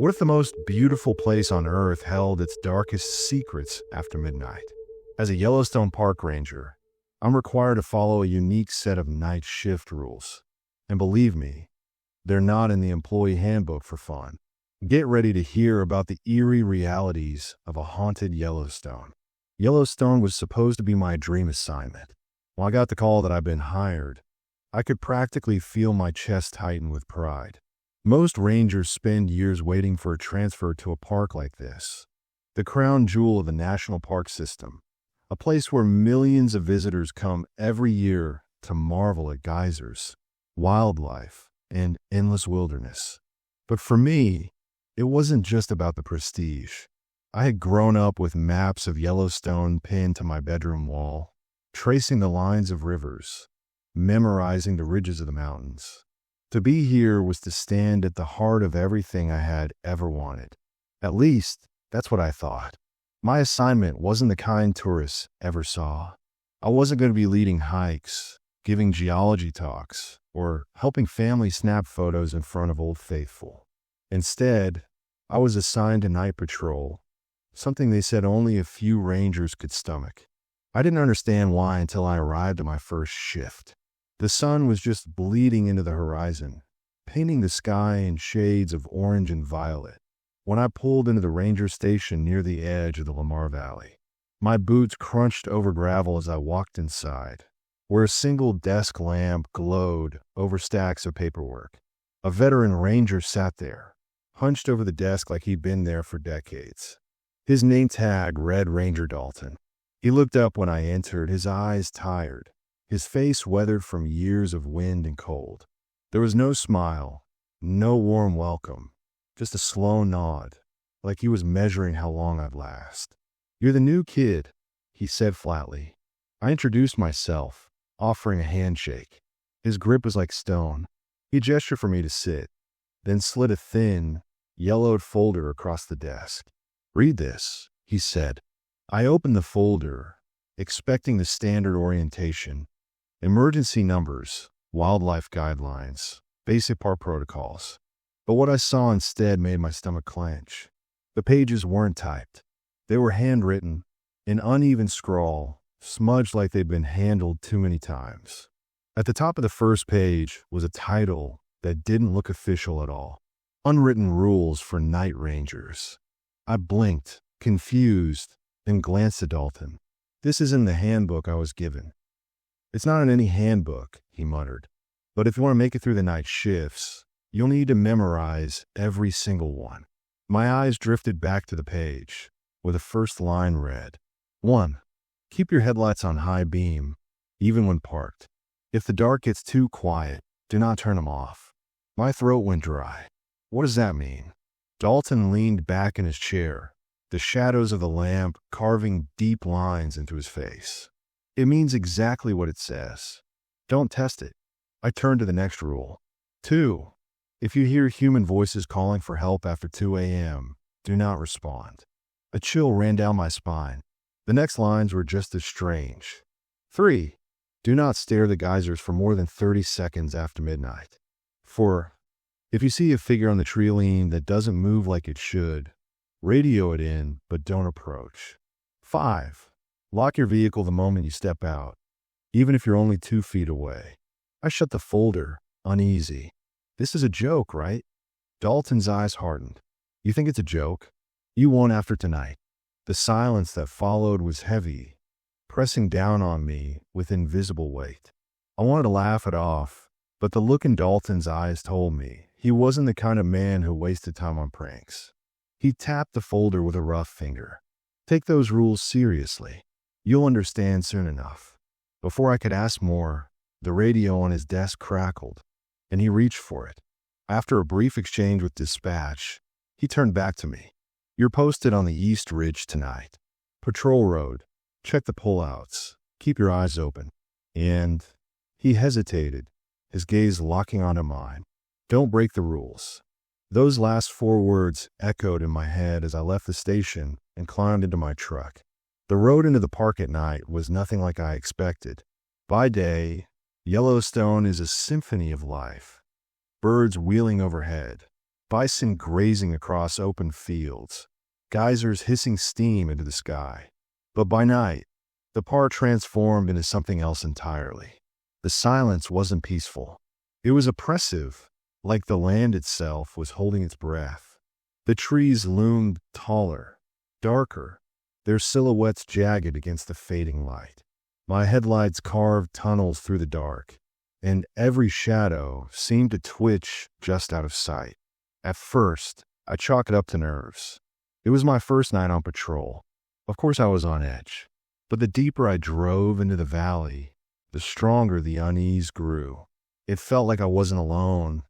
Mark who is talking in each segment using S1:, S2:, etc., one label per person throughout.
S1: What if the most beautiful place on Earth held its darkest secrets after midnight? As a Yellowstone park ranger, I'm required to follow a unique set of night shift rules. And believe me, they're not in the employee handbook for fun. Get ready to hear about the eerie realities of a haunted Yellowstone. Yellowstone was supposed to be my dream assignment. When I got the call that I'd been hired, I could practically feel my chest tighten with pride. Most rangers spend years waiting for a transfer to a park like this, the crown jewel of the national park system, a place where millions of visitors come every year to marvel at geysers, wildlife, and endless wilderness. But for me, it wasn't just about the prestige. I had grown up with maps of Yellowstone pinned to my bedroom wall, tracing the lines of rivers, memorizing the ridges of the mountains. To be here was to stand at the heart of everything I had ever wanted. At least, that's what I thought. My assignment wasn't the kind tourists ever saw. I wasn't going to be leading hikes, giving geology talks, or helping families snap photos in front of Old Faithful. Instead, I was assigned to night patrol, something they said only a few rangers could stomach. I didn't understand why until I arrived at my first shift. The sun was just bleeding into the horizon, painting the sky in shades of orange and violet. When I pulled into the ranger station near the edge of the Lamar Valley, my boots crunched over gravel as I walked inside, where a single desk lamp glowed over stacks of paperwork. A veteran ranger sat there, hunched over the desk like he'd been there for decades. His name tag read Ranger Dalton. He looked up when I entered, his eyes tired, his face weathered from years of wind and cold. There was no smile, no warm welcome, just a slow nod, like he was measuring how long I'd last. "You're the new kid," he said flatly. I introduced myself, offering a handshake. His grip was like stone. He gestured for me to sit, then slid a thin, yellowed folder across the desk. "Read this," he said. I opened the folder, expecting the standard orientation. Emergency numbers, wildlife guidelines, basic park protocols. But what I saw instead made my stomach clench. The pages weren't typed. They were handwritten, an uneven scrawl, smudged like they'd been handled too many times. At the top of the first page was a title that didn't look official at all. Unwritten Rules for Night Rangers. I blinked, confused, then glanced at Dalton. "This isn't the handbook I was given." "It's not in any handbook," he muttered. "But if you want to make it through the night shifts, you'll need to memorize every single one." My eyes drifted back to the page, where the first line read, 1. Keep your headlights on high beam, even when parked. If the dark gets too quiet, do not turn them off. My throat went dry. What does that mean? Dalton leaned back in his chair, the shadows of the lamp carving deep lines into his face. "It means exactly what it says. Don't test it." I turned to the next rule. 2. If you hear human voices calling for help after 2 a.m., do not respond. A chill ran down my spine. The next lines were just as strange. 3. Do not stare at the geysers for more than 30 seconds after midnight. 4. If you see a figure on the tree line that doesn't move like it should, radio it in, but don't approach. 5. Lock your vehicle the moment you step out, even if you're only 2 feet away. I shut the folder, uneasy. This is a joke, right? Dalton's eyes hardened. "You think it's a joke? You won't after tonight." The silence that followed was heavy, pressing down on me with invisible weight. I wanted to laugh it off, but the look in Dalton's eyes told me he wasn't the kind of man who wasted time on pranks. He tapped the folder with a rough finger. "Take those rules seriously. You'll understand soon enough." Before I could ask more, the radio on his desk crackled, and he reached for it. After a brief exchange with dispatch, he turned back to me. "You're posted on the East Ridge tonight. Patrol road. Check the pullouts. Keep your eyes open." And he hesitated, his gaze locking onto mine. "Don't break the rules." Those last 4 words echoed in my head as I left the station and climbed into my truck. The road into the park at night was nothing like I expected. By day, Yellowstone is a symphony of life. Birds wheeling overhead, bison grazing across open fields, geysers hissing steam into the sky. But by night, the park transformed into something else entirely. The silence wasn't peaceful. It was oppressive, like the land itself was holding its breath. The trees loomed taller, darker, their silhouettes jagged against the fading light. My headlights carved tunnels through the dark, and every shadow seemed to twitch just out of sight. At first, I chalked it up to nerves. It was my first night on patrol. Of course I was on edge. But the deeper I drove into the valley, the stronger the unease grew. It felt like I wasn't alone,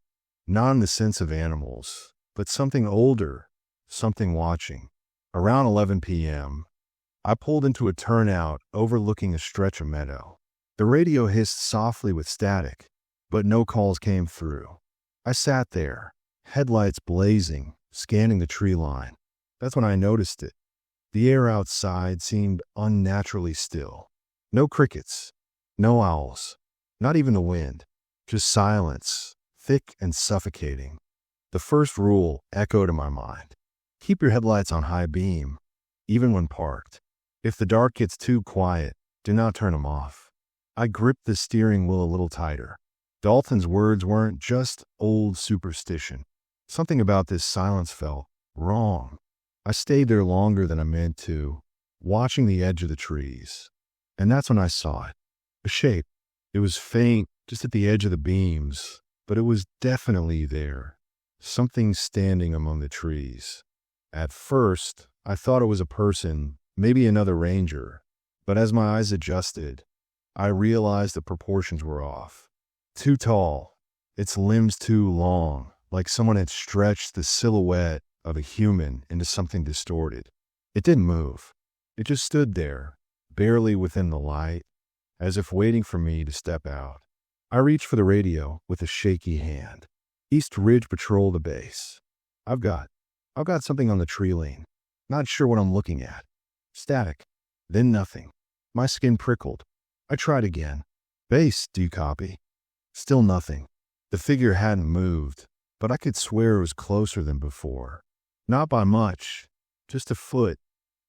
S1: not in the sense of animals, but something older, something watching. Around 11 p.m., I pulled into a turnout overlooking a stretch of meadow. The radio hissed softly with static, but no calls came through. I sat there, headlights blazing, scanning the tree line. That's when I noticed it. The air outside seemed unnaturally still. No crickets, no owls, not even the wind, just silence, thick and suffocating. The first rule echoed in my mind. Keep your headlights on high beam, even when parked. If the dark gets too quiet, do not turn them off. I gripped the steering wheel a little tighter. Dalton's words weren't just old superstition. Something about this silence felt wrong. I stayed there longer than I meant to, watching the edge of the trees. And that's when I saw it. A shape. It was faint, just at the edge of the beams, but it was definitely there. Something standing among the trees. At first, I thought it was a person, maybe another ranger, but as my eyes adjusted, I realized the proportions were off. Too tall, its limbs too long, like someone had stretched the silhouette of a human into something distorted. It didn't move. It just stood there, barely within the light, as if waiting for me to step out. I reached for the radio with a shaky hand. East Ridge Patrol the base. I've got something on the tree lane. Not sure what I'm looking at. Static. Then nothing. My skin prickled. I tried again. Base, do you copy? Still nothing. The figure hadn't moved, but I could swear it was closer than before. Not by much. Just a foot.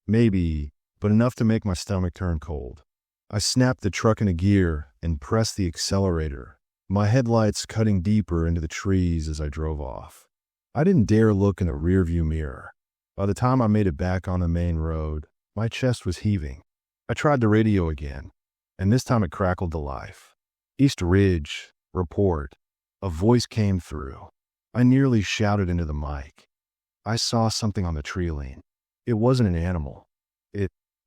S1: Maybe, but enough to make my stomach turn cold. I snapped the truck into gear and pressed the accelerator, my headlights cutting deeper into the trees as I drove off. I didn't dare look in the rearview mirror. By the time I made it back on the main road, my chest was heaving. I tried the radio again, and this time it crackled to life. East Ridge, report. A voice came through. I nearly shouted into the mic. I saw something on the tree lane. It wasn't an animal.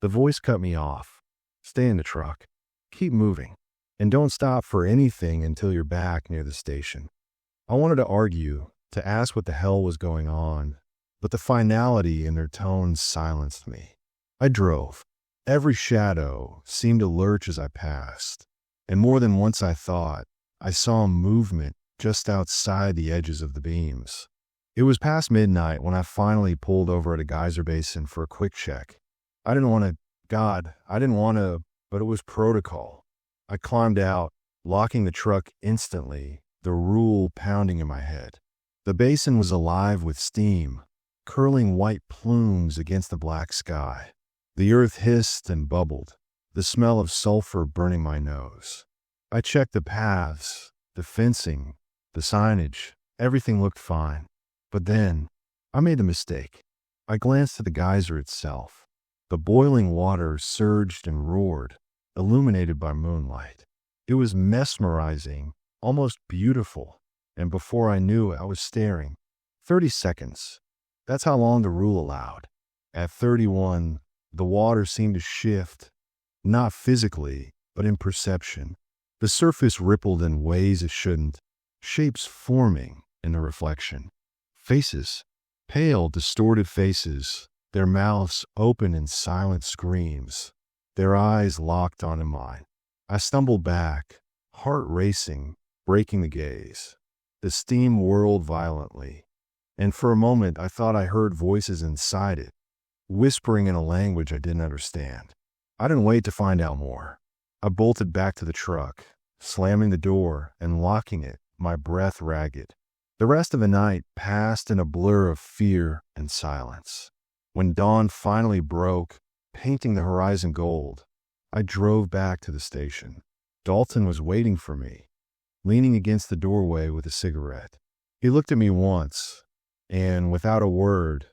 S1: The voice cut me off. Stay in the truck. Keep moving. And don't stop for anything until you're back near the station. I wanted to argue, to ask what the hell was going on, but the finality in their tones silenced me. I drove. Every shadow seemed to lurch as I passed, and more than once I thought I saw movement just outside the edges of the beams. It was past midnight when I finally pulled over at a geyser basin for a quick check. I didn't want to, but it was protocol. I climbed out, locking the truck instantly, the rule pounding in my head. The basin was alive with steam, curling white plumes against the black sky. The earth hissed and bubbled, the smell of sulfur burning my nose. I checked the paths, the fencing, the signage. Everything looked fine. But then, I made a mistake. I glanced at the geyser itself. The boiling water surged and roared, illuminated by moonlight. It was mesmerizing, almost beautiful, and before I knew it, I was staring. 30 seconds. That's how long the rule allowed. At 31, the water seemed to shift, not physically, but in perception. The surface rippled in ways it shouldn't, shapes forming in the reflection. Faces, pale, distorted faces, their mouths open in silent screams, their eyes locked onto mine. I stumbled back, heart racing, breaking the gaze. The steam whirled violently, and for a moment I thought I heard voices inside it, whispering in a language I didn't understand. I didn't wait to find out more. I bolted back to the truck, slamming the door and locking it, my breath ragged. The rest of the night passed in a blur of fear and silence. When dawn finally broke, painting the horizon gold, I drove back to the station. Dalton was waiting for me, leaning against the doorway with a cigarette. He looked at me once, and without a word,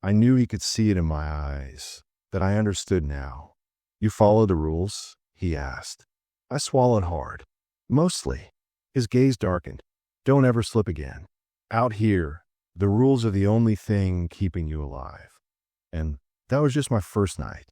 S1: I knew he could see it in my eyes, that I understood now. "You follow the rules?" he asked. I swallowed hard. "Mostly." His gaze darkened. "Don't ever slip again. Out here, the rules are the only thing keeping you alive." And that was just my first night.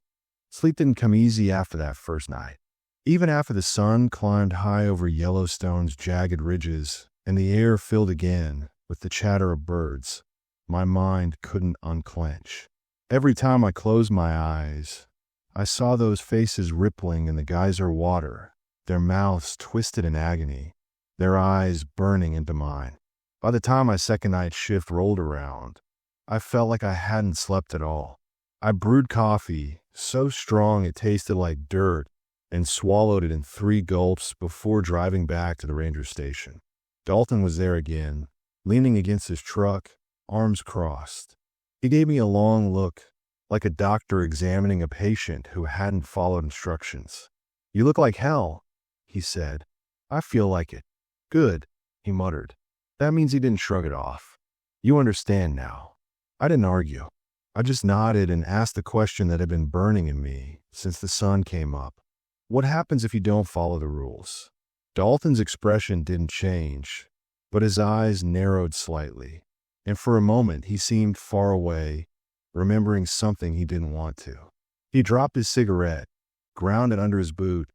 S1: Sleep didn't come easy after that first night. Even after the sun climbed high over Yellowstone's jagged ridges and the air filled again with the chatter of birds, my mind couldn't unclench. Every time I closed my eyes, I saw those faces rippling in the geyser water, their mouths twisted in agony, their eyes burning into mine. By the time my second night shift rolled around, I felt like I hadn't slept at all. I brewed coffee so strong it tasted like dirt and swallowed it in 3 gulps before driving back to the ranger station. Dalton was there again, leaning against his truck, arms crossed. He gave me a long look, like a doctor examining a patient who hadn't followed instructions. "You look like hell," he said. "I feel like it." "Good," he muttered. That means he didn't shrug it off. "You understand now." I didn't argue. I just nodded and asked the question that had been burning in me since the sun came up. "What happens if you don't follow the rules?" Dalton's expression didn't change, but his eyes narrowed slightly, and for a moment he seemed far away, remembering something he didn't want to. He dropped his cigarette, ground it under his boot,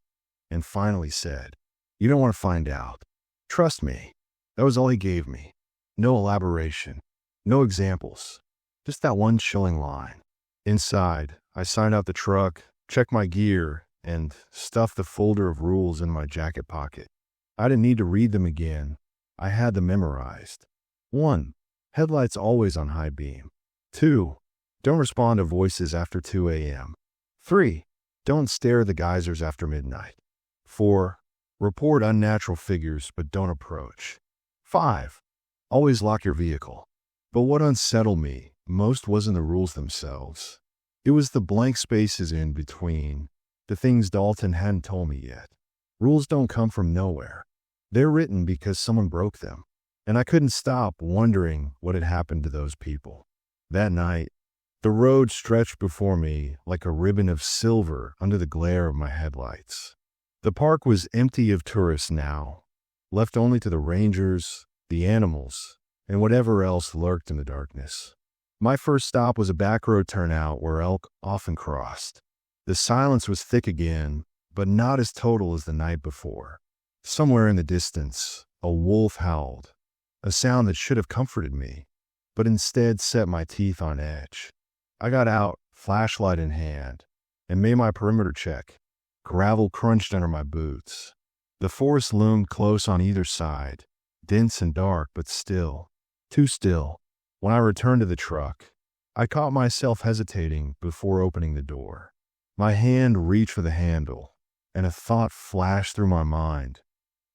S1: and finally said, "You don't want to find out. Trust me." That was all he gave me. No elaboration, no examples, just that one chilling line. Inside, I signed out the truck, checked my gear, and stuffed the folder of rules in my jacket pocket. I didn't need to read them again. I had them memorized. 1. Headlights always on high beam. 2. Don't respond to voices after 2 a.m. 3. Don't stare at the geysers after midnight. 4. Report unnatural figures but don't approach. 5. Always lock your vehicle. But what unsettled me most wasn't the rules themselves. It was the blank spaces in between, the things Dalton hadn't told me yet. Rules don't come from nowhere. They're written because someone broke them. And I couldn't stop wondering what had happened to those people. That night, the road stretched before me like a ribbon of silver under the glare of my headlights. The park was empty of tourists now, left only to the rangers, the animals, and whatever else lurked in the darkness. My first stop was a back road turnout where elk often crossed. The silence was thick again, but not as total as the night before. Somewhere in the distance, a wolf howled, a sound that should have comforted me, but instead set my teeth on edge. I got out, flashlight in hand, and made my perimeter check. Gravel crunched under my boots. The forest loomed close on either side, dense and dark, but still, too still. When I returned to the truck, I caught myself hesitating before opening the door. My hand reached for the handle, and a thought flashed through my mind.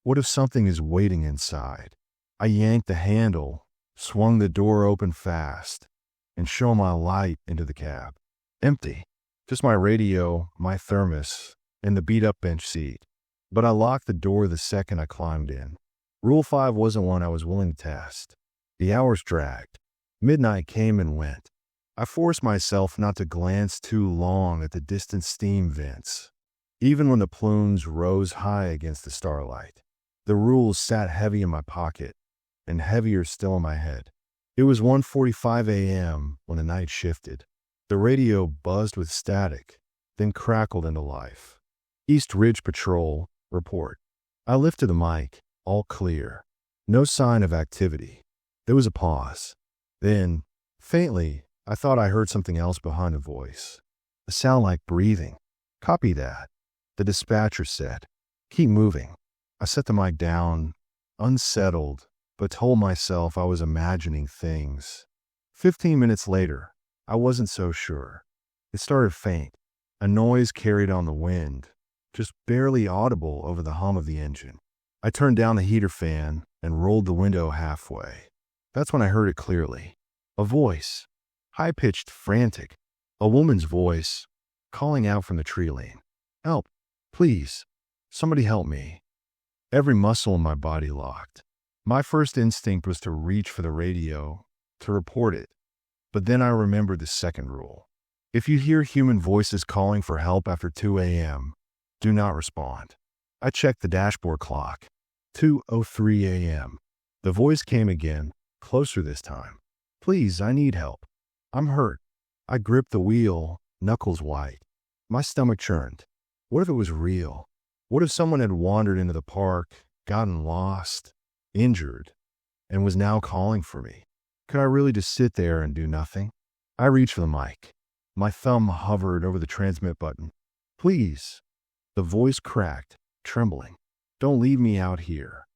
S1: What if something is waiting inside? I yanked the handle, swung the door open fast, and shone my light into the cab. Empty. Just my radio, my thermos, and the beat-up bench seat. But I locked the door the second I climbed in. Rule 5 wasn't one I was willing to test. The hours dragged. Midnight came and went. I forced myself not to glance too long at the distant steam vents, even when the plumes rose high against the starlight. The rules sat heavy in my pocket, and heavier still in my head. It was 1:45 a.m. when the night shifted. The radio buzzed with static, then crackled into life. East Ridge Patrol, report. I lifted the mic, all clear. No sign of activity. There was a pause. Then, faintly, I thought I heard something else behind the voice. A sound like breathing. Copy that, the dispatcher said. Keep moving. I set the mic down, unsettled, but told myself I was imagining things. 15 minutes later, I wasn't so sure. It started faint. A noise carried on the wind, just barely audible over the hum of the engine. I turned down the heater fan and rolled the window halfway. That's when I heard it clearly. A voice, high-pitched, frantic. A woman's voice, calling out from the tree lane. Help, please. Somebody help me. Every muscle in my body locked. My first instinct was to reach for the radio, to report it. But then I remembered the second rule. If you hear human voices calling for help after 2 a.m., do not respond. I checked the dashboard clock. 2:03 a.m. The voice came again, closer this time. Please, I need help. I'm hurt. I gripped the wheel, knuckles white. My stomach churned. What if it was real? What if someone had wandered into the park, gotten lost, injured, and was now calling for me? Could I really just sit there and do nothing? I reached for the mic. My thumb hovered over the transmit button. Please. The voice cracked, trembling. Don't leave me out here.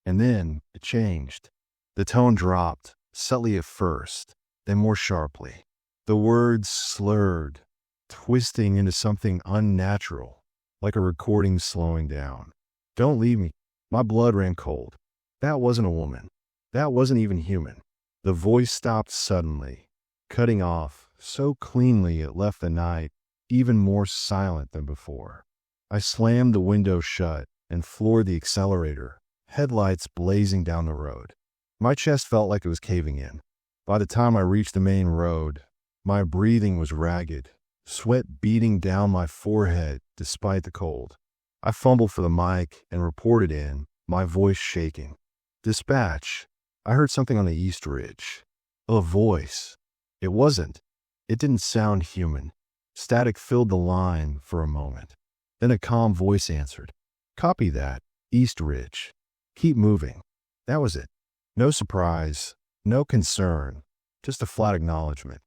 S1: And then it changed. The tone dropped, subtly at first, then more sharply. The words slurred, twisting into something unnatural, like a recording slowing down. Don't leave me. My blood ran cold. That wasn't a woman. That wasn't even human. The voice stopped suddenly, cutting off so cleanly it left the night even more silent than before. I slammed the window shut and floored the accelerator, headlights blazing down the road. My chest felt like it was caving in. By the time I reached the main road, my breathing was ragged, sweat beating down my forehead despite the cold. I fumbled for the mic and reported in, my voice shaking. Dispatch. I heard something on the East Ridge. A voice. It wasn't. It didn't sound human. Static filled the line for a moment. Then a calm voice answered. Copy that. East Ridge. Keep moving. That was it. No surprise, no concern, just a flat acknowledgement.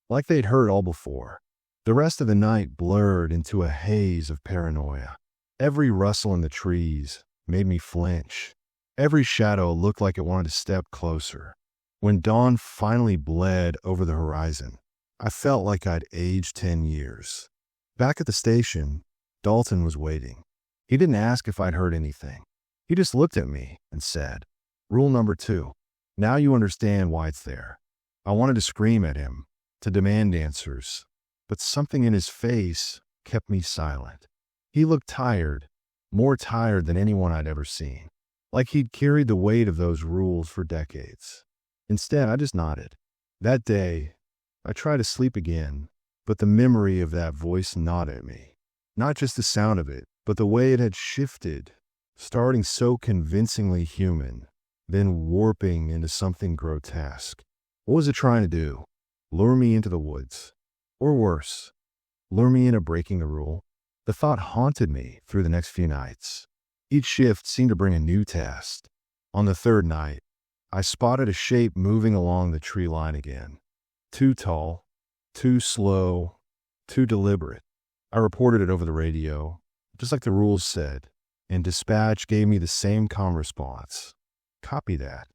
S1: Like they'd heard all before. The rest of the night blurred into a haze of paranoia. Every rustle in the trees made me flinch. Every shadow looked like it wanted to step closer. When dawn finally bled over the horizon, I felt like I'd aged 10 years. Back at the station, Dalton was waiting. He didn't ask if I'd heard anything. He just looked at me and said, Rule number 2. Now you understand why it's there. I wanted to scream at him, to demand answers, but something in his face kept me silent. He looked tired, more tired than anyone I'd ever seen, like he'd carried the weight of those rules for decades. Instead, I just nodded. That day, I tried to sleep again, but the memory of that voice gnawed at me. Not just the sound of it, but the way it had shifted, starting so convincingly human, then warping into something grotesque. What was it trying to do? Lure me into the woods? Or worse, lure me into breaking the rule? The thought haunted me through the next few nights. Each shift seemed to bring a new test. On the third night, I spotted a shape moving along the tree line again. Too tall, too slow, too deliberate. I reported it over the radio, just like the rules said, and dispatch gave me the same calm response. Copy that.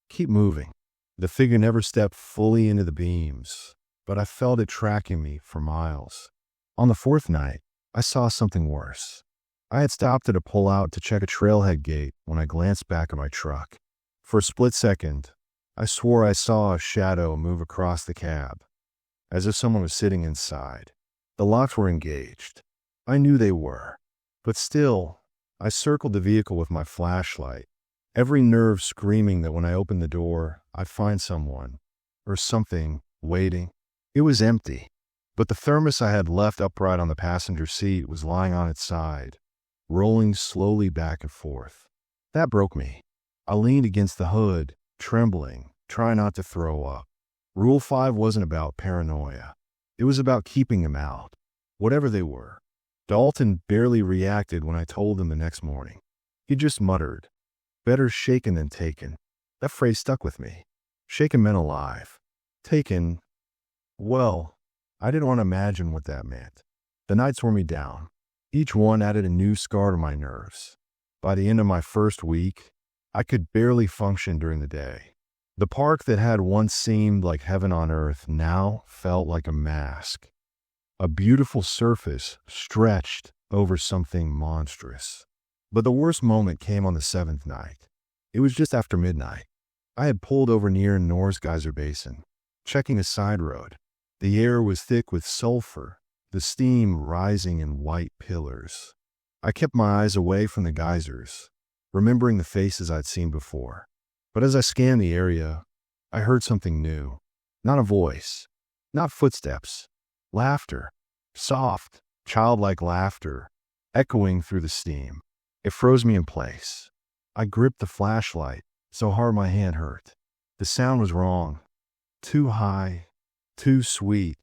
S1: Keep moving. The figure never stepped fully into the beams, but I felt it tracking me for miles. On the fourth night, I saw something worse. I had stopped at a pullout to check a trailhead gate when I glanced back at my truck. For a split second, I swore I saw a shadow move across the cab, as if someone was sitting inside. The locks were engaged. I knew they were, but still, I circled the vehicle with my flashlight, every nerve screaming that when I opened the door, I'd find someone, or something, waiting. It was empty, but the thermos I had left upright on the passenger seat was lying on its side, rolling slowly back and forth. That broke me. I leaned against the hood, trembling, trying not to throw up. Rule 5 wasn't about paranoia. It was about keeping them out, whatever they were. Dalton barely reacted when I told him the next morning. He just muttered, "Better shaken than taken." That phrase stuck with me. Shaken meant alive. Taken, well, I didn't want to imagine what that meant. The nights wore me down. Each one added a new scar to my nerves. By the end of my first week, I could barely function during the day. The park that had once seemed like heaven on earth now felt like a mask. A beautiful surface stretched over something monstrous. But the worst moment came on the 7th night. It was just after midnight. I had pulled over near Norris Geyser Basin, checking a side road. The air was thick with sulfur, the steam rising in white pillars. I kept my eyes away from the geysers, remembering the faces I'd seen before. But as I scanned the area, I heard something new. Not a voice, not footsteps. Laughter. Soft, childlike laughter, echoing through the steam. It froze me in place. I gripped the flashlight so hard my hand hurt. The sound was wrong. Too high, too sweet,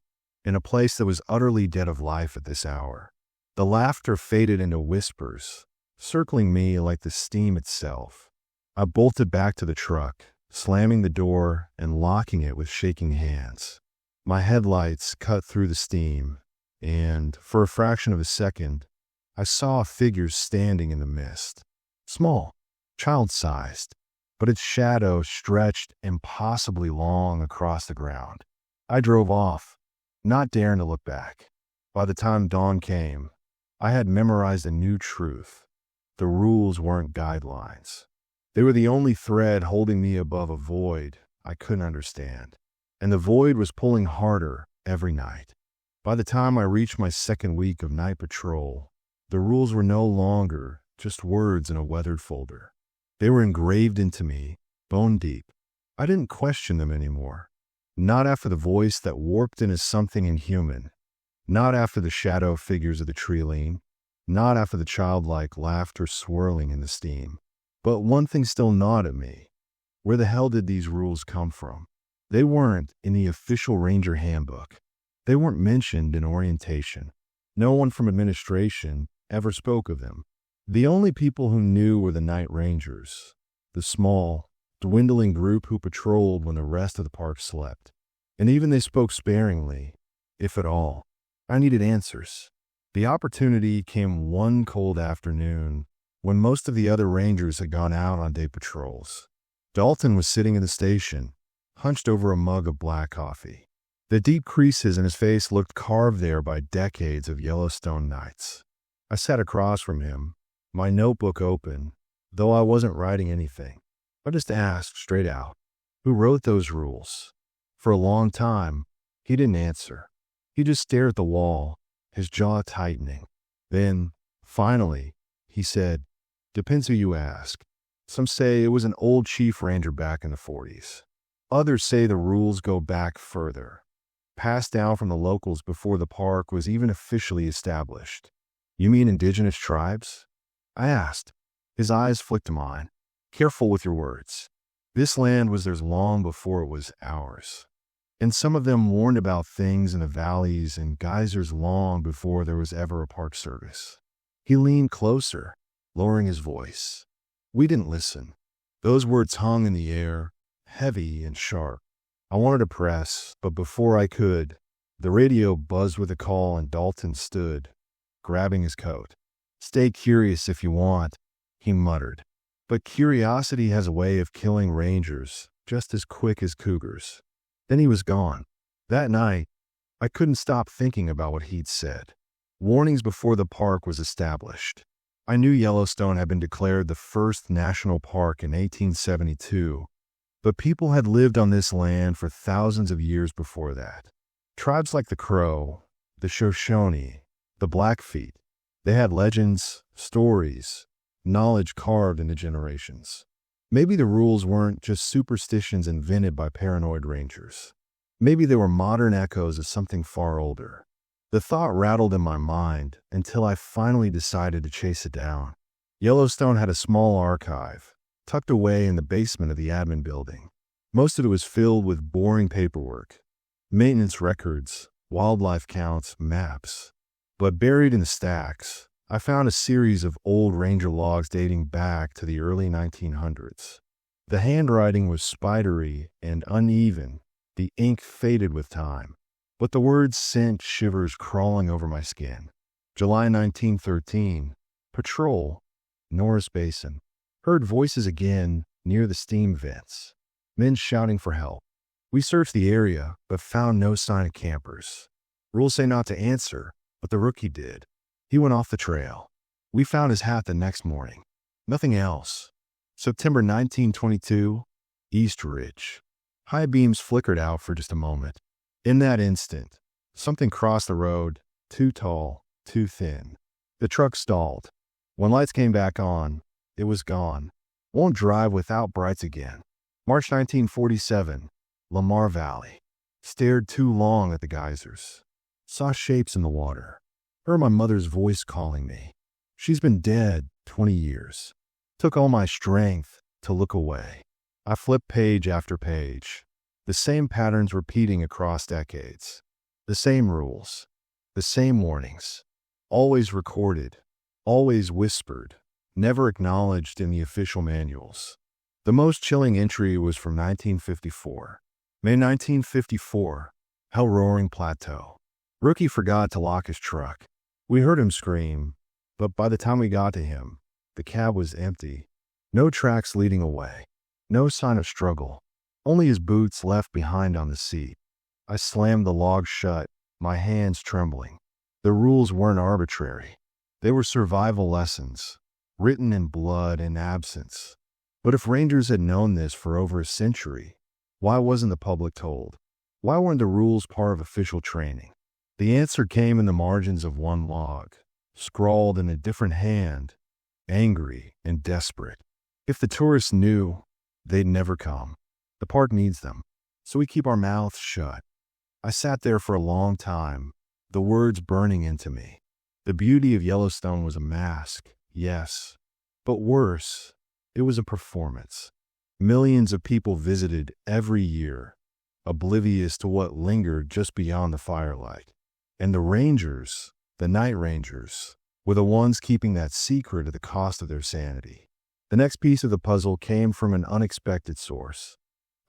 S1: in a place that was utterly dead of life at this hour. The laughter faded into whispers, circling me like the steam itself. I bolted back to the truck, slamming the door and locking it with shaking hands. My headlights cut through the steam, and, for a fraction of a second, I saw a figure standing in the mist. Small, child-sized, but its shadow stretched impossibly long across the ground. I drove off, not daring to look back. By the time dawn came, I had memorized a new truth. The rules weren't guidelines. They were the only thread holding me above a void I couldn't understand. And the void was pulling harder every night. By the time I reached my second week of night patrol, the rules were no longer just words in a weathered folder. They were engraved into me, bone deep. I didn't question them anymore. Not after the voice that warped into something inhuman. Not after the shadow figures of the tree lean. Not after the childlike laughter swirling in the steam. But one thing still gnawed at me. Where the hell did these rules come from? They weren't in the official Ranger handbook. They weren't mentioned in orientation. No one from administration ever spoke of them. The only people who knew were the night rangers, the small, dwindling group who patrolled when the rest of the park slept. And even they spoke sparingly, if at all. I needed answers. The opportunity came one cold afternoon when most of the other rangers had gone out on day patrols. Dalton was sitting in the station, hunched over a mug of black coffee. The deep creases in his face looked carved there by decades of Yellowstone nights. I sat across from him, my notebook open, though I wasn't writing anything. I just asked straight out, who wrote those rules? For a long time, he didn't answer. He just stared at the wall, his jaw tightening. Then, finally, he said, "Depends who you ask. Some say it was an old chief ranger back in the 40s. Others say the rules go back further, passed down from the locals before the park was even officially established." "You mean indigenous tribes?" I asked. His eyes flicked to mine. "Careful with your words. This land was theirs long before it was ours. And some of them warned about things in the valleys and geysers long before there was ever a park service." He leaned closer, lowering his voice. We didn't listen. Those words hung in the air, heavy and sharp. I wanted to press, but before I could, the radio buzzed with a call and Dalton stood, grabbing his coat. "Stay curious if you want," he muttered. "But curiosity has a way of killing rangers just as quick as cougars." Then he was gone. That night, I couldn't stop thinking about what he'd said. Warnings before the park was established. I knew Yellowstone had been declared the first national park in 1872, but people had lived on this land for thousands of years before that. Tribes like the Crow, the Shoshone, the Blackfeet, they had legends, stories, knowledge carved into generations. Maybe the rules weren't just superstitions invented by paranoid rangers. Maybe they were modern echoes of something far older. The thought rattled in my mind until I finally decided to chase it down. Yellowstone had a small archive, tucked away in the basement of the admin building. Most of it was filled with boring paperwork, maintenance records, wildlife counts, maps. But buried in the stacks, I found a series of old ranger logs dating back to the early 1900s. The handwriting was spidery and uneven, the ink faded with time, but the words sent shivers crawling over my skin. July 1913, patrol, Norris Basin. Heard voices again near the steam vents, men shouting for help. We searched the area, but found no sign of campers. Rules say not to answer, but the rookie did. He went off the trail. We found his hat the next morning. Nothing else. September 1922, East Ridge. High beams flickered out for just a moment. In that instant, something crossed the road, too tall, too thin. The truck stalled. When lights came back on, it was gone. Won't drive without brights again. March 1947, Lamar Valley. Stared too long at the geysers. Saw shapes in the water. Heard my mother's voice calling me. She's been dead 20 years. Took all my strength to look away. I flipped page after page. The same patterns repeating across decades. The same rules. The same warnings. Always recorded. Always whispered. Never acknowledged in the official manuals. The most chilling entry was from 1954. May 1954, Hell Roaring Plateau. Rookie forgot to lock his truck. We heard him scream, but by the time we got to him, the cab was empty. No tracks leading away. No sign of struggle. Only his boots left behind on the seat. I slammed the log shut, my hands trembling. The rules weren't arbitrary. They were survival lessons, written in blood and absence. But if rangers had known this for over a century, why wasn't the public told? Why weren't the rules part of official training? The answer came in the margins of one log, scrawled in a different hand, angry and desperate. If the tourists knew, they'd never come. The park needs them, so we keep our mouths shut. I sat there for a long time, the words burning into me. The beauty of Yellowstone was a mask, yes, but worse, it was a performance. Millions of people visited every year, oblivious to what lingered just beyond the firelight. And the rangers, the night rangers, were the ones keeping that secret at the cost of their sanity. The next piece of the puzzle came from an unexpected source.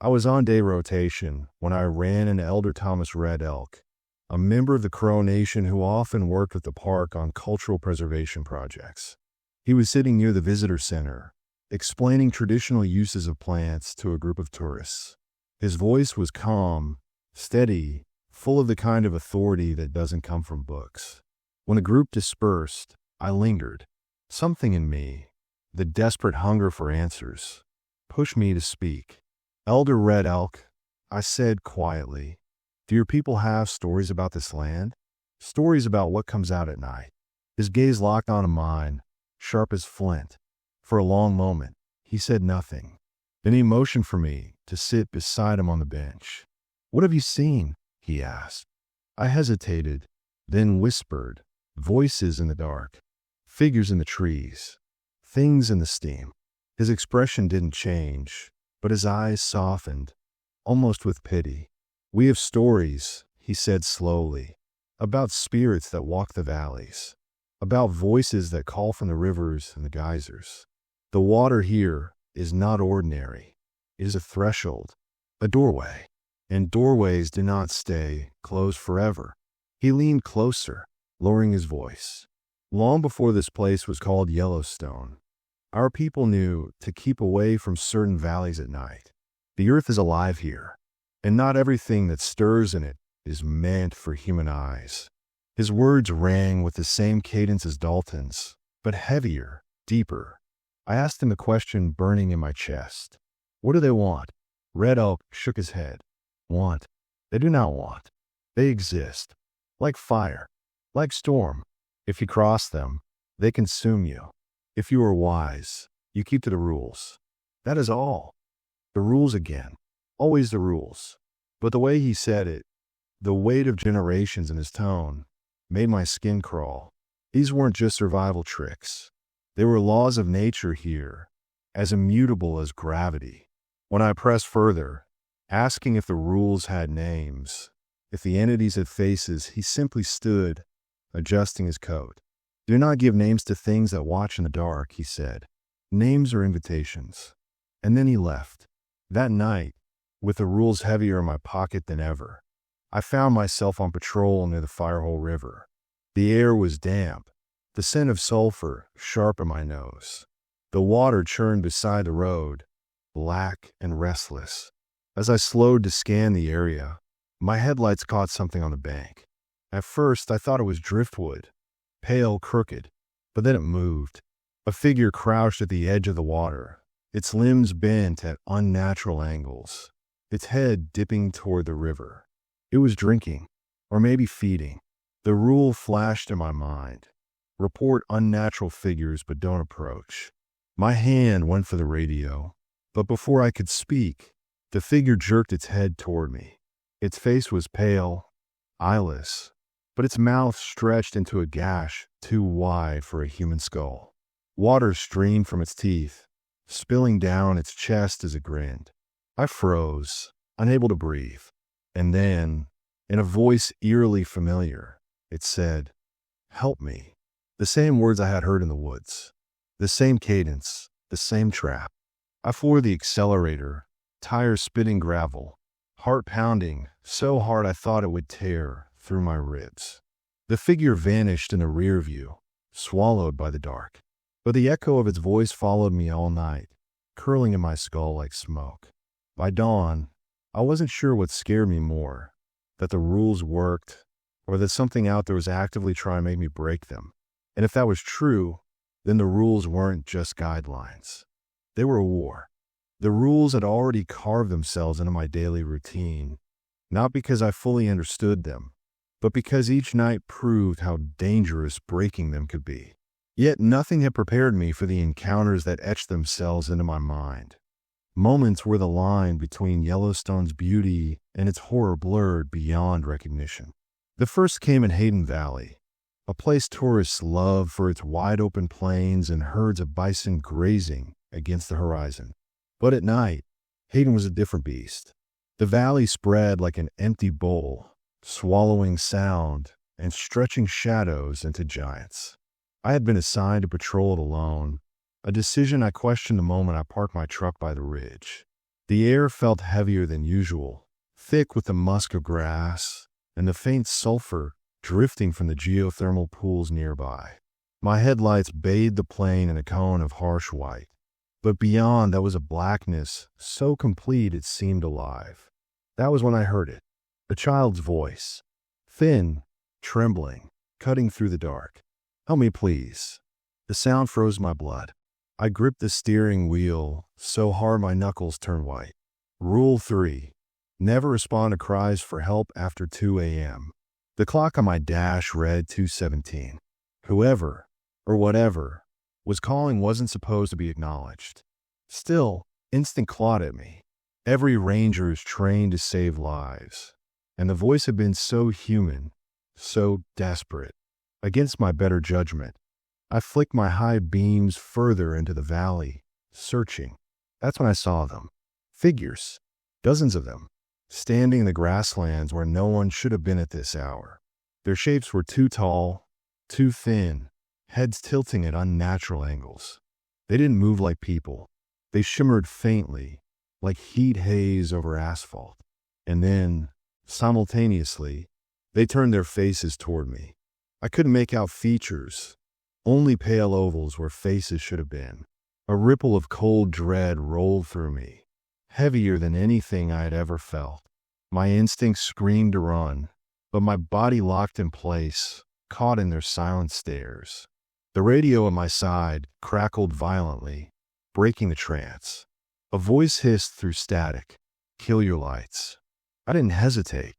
S1: I was on day rotation when I ran into Elder Thomas Red Elk, a member of the Crow Nation who often worked with the park on cultural preservation projects. He was sitting near the visitor center, explaining traditional uses of plants to a group of tourists. His voice was calm, steady, full of the kind of authority that doesn't come from books. When the group dispersed, I lingered. Something in me, the desperate hunger for answers, pushed me to speak. Elder Red Elk, I said quietly, do your people have stories about this land? Stories about what comes out at night? His gaze locked onto mine, sharp as flint. For a long moment, he said nothing. Then he motioned for me to sit beside him on the bench. What have you seen? He asked. I hesitated, then whispered, voices in the dark, figures in the trees, things in the steam. His expression didn't change, but his eyes softened, almost with pity. We have stories, he said slowly, about spirits that walk the valleys, about voices that call from the rivers and the geysers. The water here is not ordinary. It is a threshold, a doorway, and doorways do not stay closed forever. He leaned closer, lowering his voice. Long before this place was called Yellowstone, our people knew to keep away from certain valleys at night. The earth is alive here, and not everything that stirs in it is meant for human eyes. His words rang with the same cadence as Dalton's, but heavier, deeper. I asked him a question burning in my chest. What do they want? Red Elk shook his head. Want? They do not want. They exist. Like fire. Like storm. If you cross them, they consume you. If you are wise, you keep to the rules. That is all. The rules again. Always the rules. But the way he said it, the weight of generations in his tone, made my skin crawl. These weren't just survival tricks. They were laws of nature here, as immutable as gravity. When I pressed further, asking if the rules had names, if the entities had faces, he simply stood, adjusting his coat. Do not give names to things that watch in the dark, he said. Names are invitations. And then he left. That night, with the rules heavier in my pocket than ever, I found myself on patrol near the Firehole River. The air was damp, the scent of sulfur sharp in my nose. The water churned beside the road, black and restless. As I slowed to scan the area, my headlights caught something on the bank. At first, I thought it was driftwood, pale, crooked, but then it moved. A figure crouched at the edge of the water, its limbs bent at unnatural angles, its head dipping toward the river. It was drinking, or maybe feeding. The rule flashed in my mind. Report unnatural figures, but don't approach. My hand went for the radio, but before I could speak, the figure jerked its head toward me. Its face was pale, eyeless, but its mouth stretched into a gash too wide for a human skull. Water streamed from its teeth, spilling down its chest as it grinned. I froze, unable to breathe. And then, in a voice eerily familiar, it said, "Help me." The same words I had heard in the woods. The same cadence, the same trap. I floored the accelerator, tires spitting gravel, heart pounding so hard I thought it would tear through my ribs. The figure vanished in the rear view, swallowed by the dark. But the echo of its voice followed me all night, curling in my skull like smoke. By dawn, I wasn't sure what scared me more, that the rules worked, or that something out there was actively trying to make me break them. And if that was true, then the rules weren't just guidelines. They were a war. The rules had already carved themselves into my daily routine, not because I fully understood them, but because each night proved how dangerous breaking them could be. Yet nothing had prepared me for the encounters that etched themselves into my mind. Moments where the line between Yellowstone's beauty and its horror blurred beyond recognition. The first came in Hayden Valley, a place tourists love for its wide-open plains and herds of bison grazing against the horizon. But at night, Hayden was a different beast. The valley spread like an empty bowl, swallowing sound and stretching shadows into giants. I had been assigned to patrol it alone, a decision I questioned the moment I parked my truck by the ridge. The air felt heavier than usual, thick with the musk of grass and the faint sulfur drifting from the geothermal pools nearby. My headlights bathed the plain in a cone of harsh white, but beyond that was a blackness so complete it seemed alive. That was when I heard it, a child's voice, thin, trembling, cutting through the dark. "Help me, please." The sound froze my blood. I gripped the steering wheel so hard my knuckles turned white. Rule 3. Never respond to cries for help after 2 a.m. The clock on my dash read 2:17. Whoever, or whatever, was calling wasn't supposed to be acknowledged. Still, instinct clawed at me. Every ranger is trained to save lives, and the voice had been so human, so desperate. Against my better judgment, I flicked my high beams further into the valley, searching. That's when I saw them. Figures, dozens of them, standing in the grasslands where no one should have been at this hour. Their shapes were too tall, too thin, heads tilting at unnatural angles. They didn't move like people. They shimmered faintly, like heat haze over asphalt. And then, simultaneously, they turned their faces toward me. I couldn't make out features, only pale ovals where faces should have been. A ripple of cold dread rolled through me, heavier than anything I had ever felt. My instincts screamed to run, but my body locked in place, caught in their silent stares. The radio at my side crackled violently, breaking the trance. A voice hissed through static, "Kill your lights." I didn't hesitate.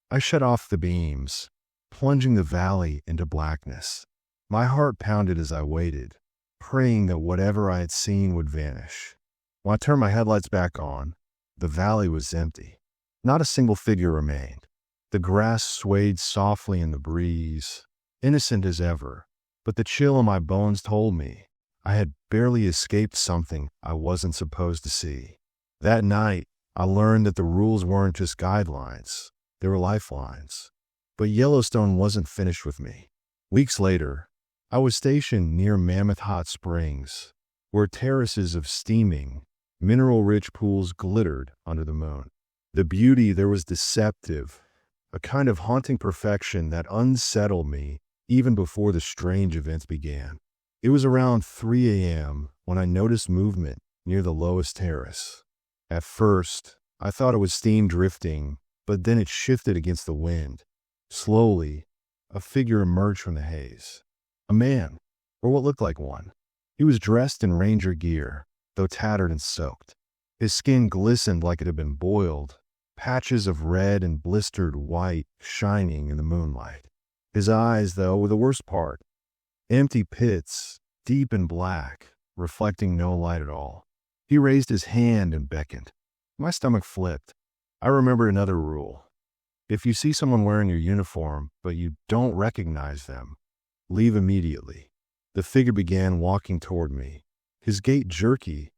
S1: I shut off the beams, plunging the valley into blackness. My heart pounded as I waited, praying that whatever I had seen would vanish. When I turned my headlights back on, the valley was empty. Not a single figure remained. The grass swayed softly in the breeze, innocent as ever, but the chill in my bones told me I had barely escaped something I wasn't supposed to see. That night, I learned that the rules weren't just guidelines, they were lifelines. But Yellowstone wasn't finished with me. Weeks later, I was stationed near Mammoth Hot Springs, where terraces of steaming, mineral-rich pools glittered under the moon. The beauty there was deceptive, a kind of haunting perfection that unsettled me even before the strange events began. It was around 3 a.m. when I noticed movement near the lowest terrace. At first, I thought it was steam drifting, but then it shifted against the wind. Slowly, a figure emerged from the haze. A man, or what looked like one. He was dressed in ranger gear, though tattered and soaked. His skin glistened like it had been boiled, patches of red and blistered white shining in the moonlight. His eyes, though, were the worst part. Empty pits, deep and black, reflecting no light at all. He raised his hand and beckoned. My stomach flipped. I remembered another rule. If you see someone wearing your uniform, but you don't recognize them, leave immediately. The figure began walking toward me, his gait jerky,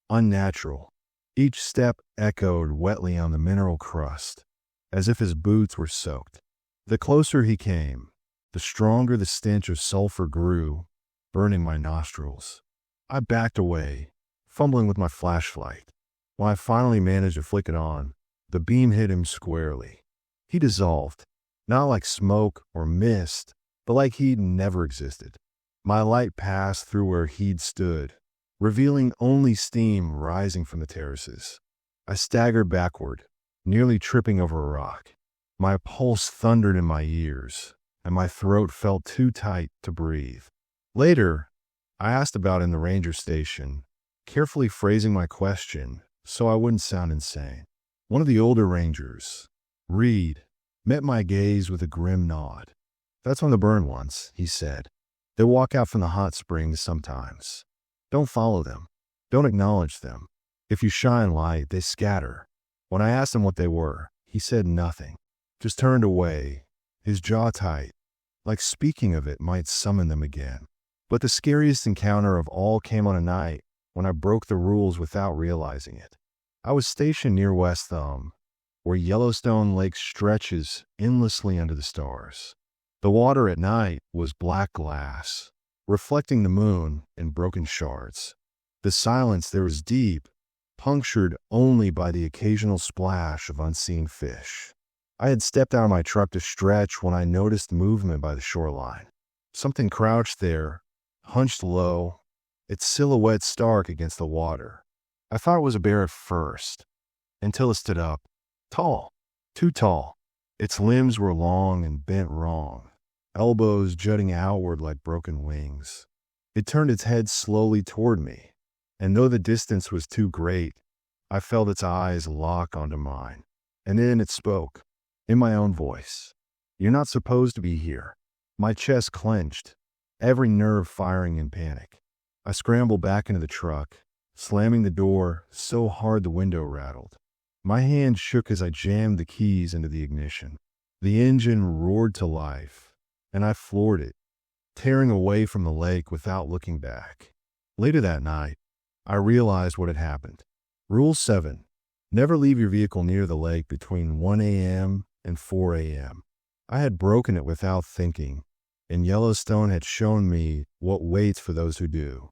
S1: unnatural. Each step echoed wetly on the mineral crust, as if his boots were soaked. The closer he came, the stronger the stench of sulfur grew, burning my nostrils. I backed away, fumbling with my flashlight. When I finally managed to flick it on, the beam hit him squarely. He dissolved, not like smoke or mist, but like he'd never existed. My light passed through where he'd stood, revealing only steam rising from the terraces. I staggered backward, nearly tripping over a rock. My pulse thundered in my ears, and my throat felt too tight to breathe. Later, I asked about it in the ranger station, carefully phrasing my question so I wouldn't sound insane. One of the older rangers, Reed, met my gaze with a grim nod. "That's on the burn ones," he said. "They walk out from the hot springs sometimes. Don't follow them. Don't acknowledge them. If you shine light, they scatter." When I asked him what they were, he said nothing, just turned away, his jaw tight, like speaking of it might summon them again. But the scariest encounter of all came on a night when I broke the rules without realizing it. I was stationed near West Thumb, where Yellowstone Lake stretches endlessly under the stars. The water at night was black glass, reflecting the moon in broken shards. The silence there was deep, punctured only by the occasional splash of unseen fish. I had stepped out of my truck to stretch when I noticed movement by the shoreline. Something crouched there, hunched low, its silhouette stark against the water. I thought it was a bear at first, until it stood up. Tall, too tall. Its limbs were long and bent wrong, elbows jutting outward like broken wings. It turned its head slowly toward me, and though the distance was too great, I felt its eyes lock onto mine. And then it spoke, in my own voice. "You're not supposed to be here." My chest clenched, every nerve firing in panic. I scrambled back into the truck, slamming the door so hard the window rattled. My hand shook as I jammed the keys into the ignition. The engine roared to life, and I floored it, tearing away from the lake without looking back. Later that night, I realized what had happened. Rule 7. Never leave your vehicle near the lake between 1 a.m. and 4 a.m. I had broken it without thinking, and Yellowstone had shown me what waits for those who do.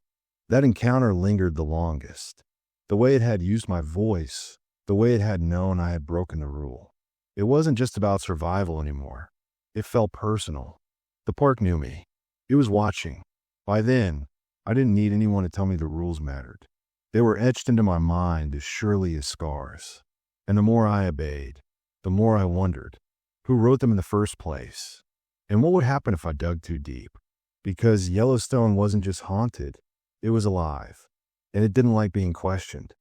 S1: That encounter lingered the longest. The way it had used my voice, the way it had known I had broken the rule. It wasn't just about survival anymore. It felt personal. The park knew me. It was watching. By then, I didn't need anyone to tell me the rules mattered. They were etched into my mind as surely as scars. And the more I obeyed, the more I wondered, who wrote them in the first place? And what would happen if I dug too deep? Because Yellowstone wasn't just haunted, it was alive. And it didn't like being questioned.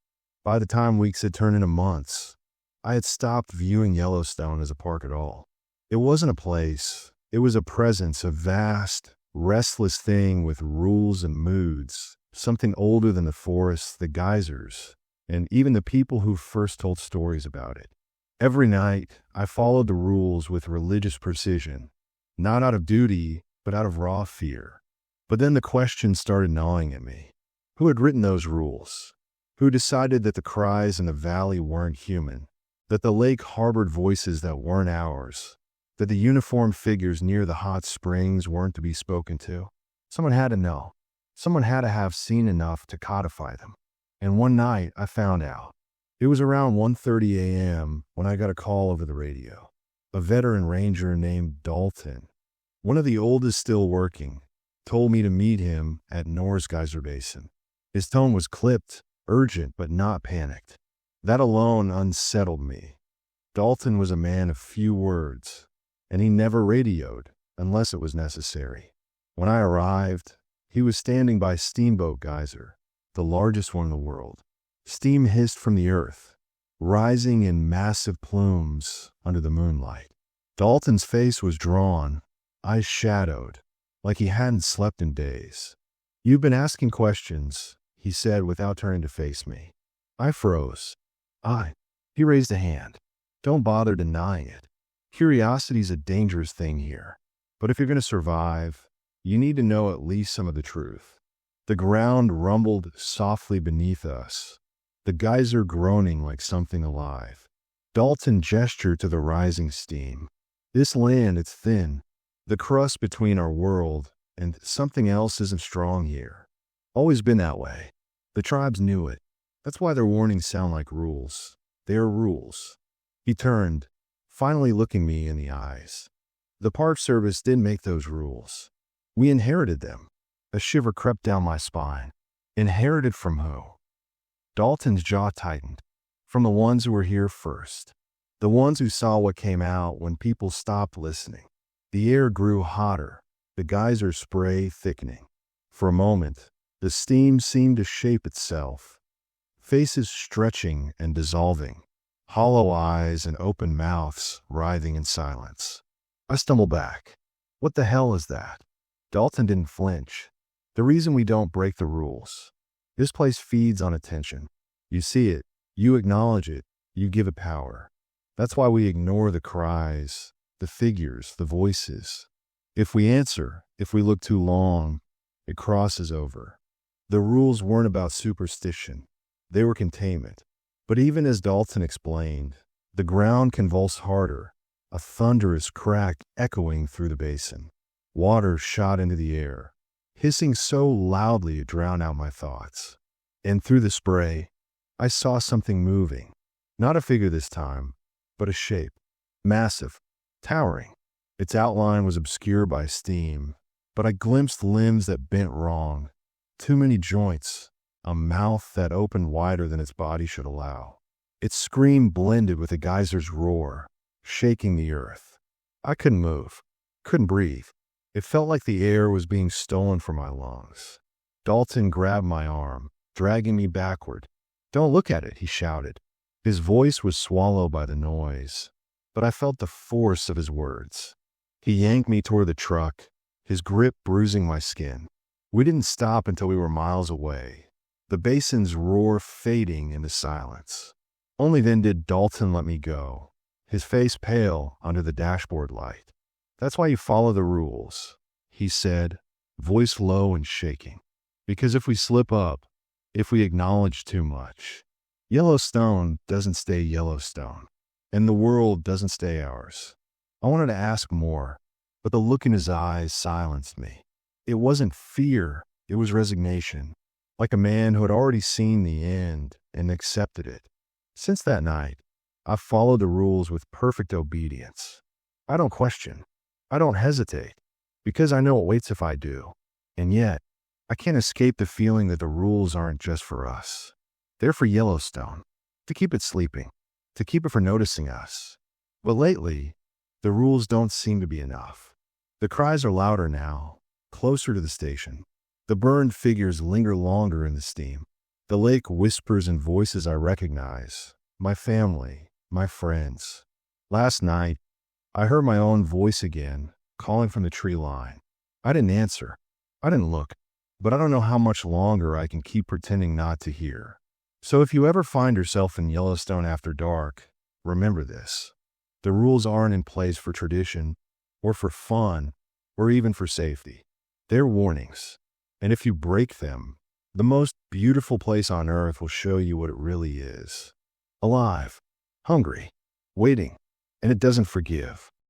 S1: By the time weeks had turned into months, I had stopped viewing Yellowstone as a park at all. It wasn't a place. It was a presence, a vast, restless thing with rules and moods, something older than the forests, the geysers, and even the people who first told stories about it. Every night, I followed the rules with religious precision, not out of duty, but out of raw fear. But then the question started gnawing at me. Who had written those rules? Who decided that the cries in the valley weren't human, that the lake harbored voices that weren't ours, that the uniformed figures near the hot springs weren't to be spoken to? Someone had to know. Someone had to have seen enough to codify them. And one night, I found out. It was around 1:30 a.m. when I got a call over the radio. A veteran ranger named Dalton, one of the oldest still working, told me to meet him at Norris Geyser Basin. His tone was clipped, urgent, but not panicked. That alone unsettled me. Dalton was a man of few words, and he never radioed unless it was necessary. When I arrived, he was standing by Steamboat Geyser, the largest one in the world. Steam hissed from the earth, rising in massive plumes under the moonlight. Dalton's face was drawn, eyes shadowed, like he hadn't slept in days. "You've been asking questions," he said without turning to face me. I froze. He raised a hand. "Don't bother denying it. Curiosity's a dangerous thing here. But if you're going to survive, you need to know at least some of the truth." The ground rumbled softly beneath us, the geyser groaning like something alive. Dalton gestured to the rising steam. "This land, it's thin. The crust between our world and something else isn't strong here. Always been that way. The tribes knew it. That's why their warnings sound like rules. They are rules." He turned, finally looking me in the eyes. "The Park Service didn't make those rules. We inherited them." A shiver crept down my spine. Inherited from who? Dalton's jaw tightened. From the ones who were here first. The ones who saw what came out when people stopped listening. The air grew hotter, the geyser spray thickening. For a moment, the steam seemed to shape itself. Faces stretching and dissolving. Hollow eyes and open mouths writhing in silence. I stumbled back. "What the hell is that?" Dalton didn't flinch. "The reason we don't break the rules. This place feeds on attention. You see it, you acknowledge it, you give it power. That's why we ignore the cries, the figures, the voices. If we answer, if we look too long, it crosses over." The rules weren't about superstition. They were containment. But even as Dalton explained, the ground convulsed harder, a thunderous crack echoing through the basin. Water shot into the air, hissing so loudly it drowned out my thoughts. And through the spray, I saw something moving. Not a figure this time, but a shape. Massive, towering. Its outline was obscured by steam, but I glimpsed limbs that bent wrong. Too many joints, a mouth that opened wider than its body should allow. Its scream blended with the geyser's roar, shaking the earth. I couldn't move, couldn't breathe. It felt like the air was being stolen from my lungs. Dalton grabbed my arm, dragging me backward. "Don't look at it," he shouted. His voice was swallowed by the noise, but I felt the force of his words. He yanked me toward the truck, his grip bruising my skin. We didn't stop until we were miles away, the basin's roar fading into silence. Only then did Dalton let me go, his face pale under the dashboard light. "That's why you follow the rules," he said, voice low and shaking. "Because if we slip up, if we acknowledge too much, Yellowstone doesn't stay Yellowstone, and the world doesn't stay ours." I wanted to ask more, but the look in his eyes silenced me. It wasn't fear, it was resignation, like a man who had already seen the end and accepted it. Since that night, I've followed the rules with perfect obedience. I don't question. I don't hesitate, because I know what waits if I do. And yet, I can't escape the feeling that the rules aren't just for us. They're for Yellowstone, to keep it sleeping, to keep it from noticing us. But lately, the rules don't seem to be enough. The cries are louder now, closer to the station. The burned figures linger longer in the steam. The lake whispers in voices I recognize, my family, my friends. Last night, I heard my own voice again, calling from the tree line. I didn't answer. I didn't look. But I don't know how much longer I can keep pretending not to hear. So if you ever find yourself in Yellowstone after dark, remember this. The rules aren't in place for tradition, or for fun, or even for safety. They're warnings. And if you break them, the most beautiful place on earth will show you what it really is. Alive, hungry, waiting, and it doesn't forgive.